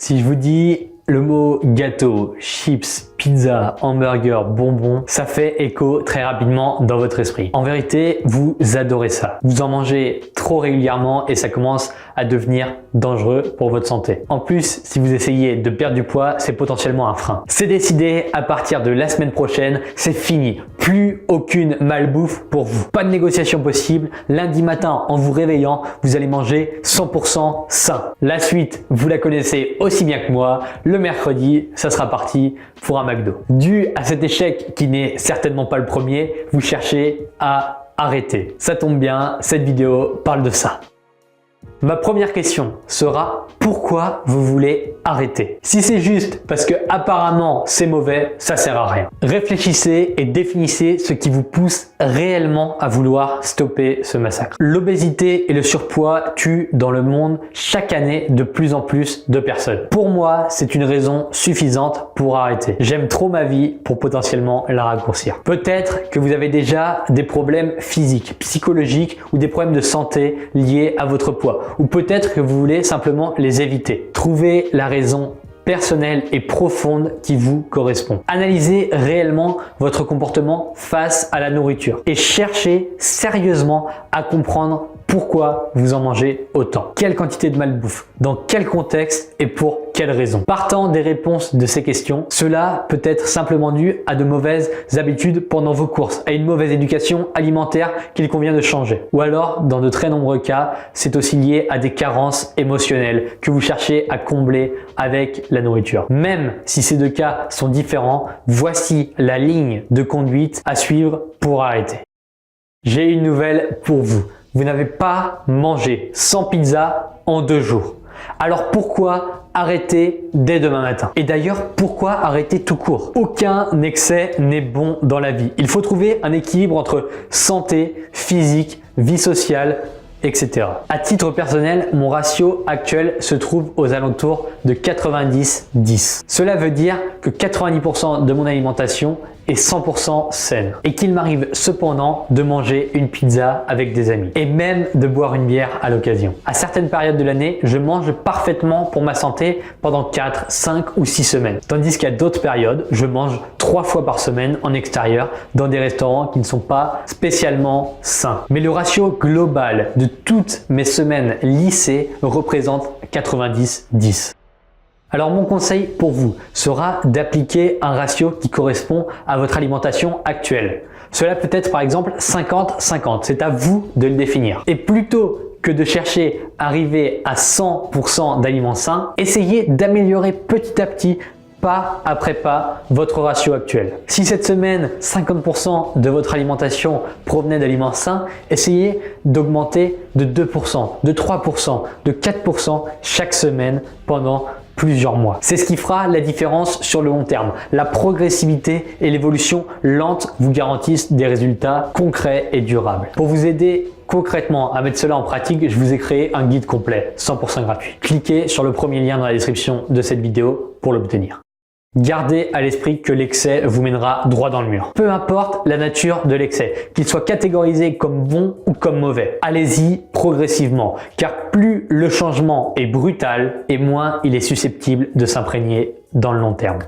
Si je vous dis le mot gâteau, chips, pizza, hamburger, bonbons, ça fait écho très rapidement dans votre esprit. En vérité, vous adorez ça. Vous en mangez trop régulièrement et ça commence à devenir dangereux pour votre santé. En plus, si vous essayez de perdre du poids, c'est potentiellement un frein. C'est décidé, à partir de la semaine prochaine, c'est fini. Plus aucune malbouffe pour vous. Pas de négociation possible. Lundi matin, en vous réveillant, vous allez manger 100% sain. La suite, vous la connaissez aussi bien que moi. Le mercredi, ça sera parti pour un McDo. Dû à cet échec qui n'est certainement pas le premier, vous cherchez à arrêter. Ça tombe bien, cette vidéo parle de ça. Ma première question sera pourquoi vous voulez arrêter? Si c'est juste parce que apparemment c'est mauvais, ça sert à rien. Réfléchissez et définissez ce qui vous pousse réellement à vouloir stopper ce massacre. L'obésité et le surpoids tuent dans le monde chaque année de plus en plus de personnes. Pour moi, c'est une raison suffisante pour arrêter. J'aime trop ma vie pour potentiellement la raccourcir. Peut-être que vous avez déjà des problèmes physiques, psychologiques ou des problèmes de santé liés à votre poids. Ou peut-être que vous voulez simplement les éviter. Trouvez la raison personnelle et profonde qui vous correspond. Analysez réellement votre comportement face à la nourriture et cherchez sérieusement à comprendre pourquoi vous en mangez autant. Quelle quantité de malbouffe? Dans quel contexte et pour quelles raisons? Partant des réponses de ces questions, cela peut être simplement dû à de mauvaises habitudes pendant vos courses, à une mauvaise éducation alimentaire qu'il convient de changer. Ou alors, dans de très nombreux cas, c'est aussi lié à des carences émotionnelles que vous cherchez à combler avec la nourriture. Même si ces deux cas sont différents, voici la ligne de conduite à suivre pour arrêter. J'ai une nouvelle pour vous. Vous n'avez pas mangé 100 pizzas en 2 jours. Alors pourquoi arrêter dès demain matin? Et d'ailleurs, pourquoi arrêter tout court? Aucun excès n'est bon dans la vie. Il faut trouver un équilibre entre santé, physique, vie sociale, etc. À titre personnel, mon ratio actuel se trouve aux alentours de 90-10. Cela veut dire que 90% de mon alimentation est 100% saine et qu'il m'arrive cependant de manger une pizza avec des amis et même de boire une bière à l'occasion. À certaines périodes de l'année, je mange parfaitement pour ma santé pendant 4, 5 ou 6 semaines. Tandis qu'à d'autres périodes, je mange 3 fois par semaine en extérieur dans des restaurants qui ne sont pas spécialement sains. Mais le ratio global de toutes mes semaines lissées représente 90-10. Alors mon conseil pour vous sera d'appliquer un ratio qui correspond à votre alimentation actuelle. Cela peut être par exemple 50-50, c'est à vous de le définir. Et plutôt que de chercher à arriver à 100% d'aliments sains, essayez d'améliorer petit à petit, pas après pas, votre ratio actuel. Si cette semaine, 50% de votre alimentation provenait d'aliments sains, essayez d'augmenter de 2%, de 3%, de 4% chaque semaine pendant plusieurs mois. C'est ce qui fera la différence sur le long terme. La progressivité et l'évolution lente vous garantissent des résultats concrets et durables. Pour vous aider concrètement à mettre cela en pratique, je vous ai créé un guide complet, 100% gratuit. Cliquez sur le premier lien dans la description de cette vidéo pour l'obtenir. Gardez à l'esprit que l'excès vous mènera droit dans le mur. Peu importe la nature de l'excès, qu'il soit catégorisé comme bon ou comme mauvais. Allez-y progressivement, car plus le changement est brutal et moins il est susceptible de s'imprégner dans le long terme.